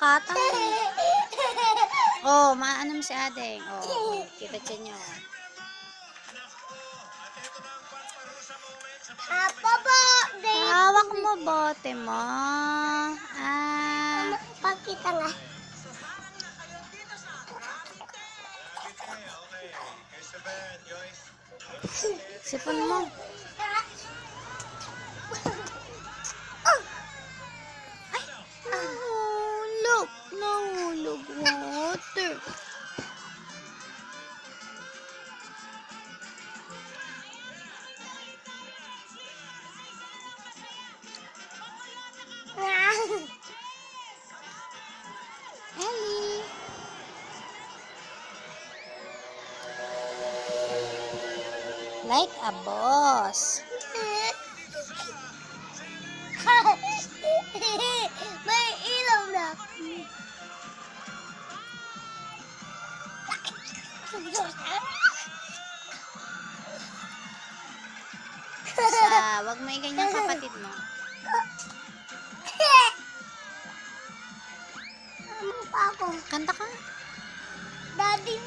katang. Oh, maano mo si Adeng. Oh, kita siya nyo. Apa po? Hawak mo bote mo. Ah, Pakita nga. sipon mo. Nahulog. Nahulog water. Ellie. Like a boss. May ilaw na. Wag mo iganyan kapatid mo. Ano pa ako? Kanta ka. Daddy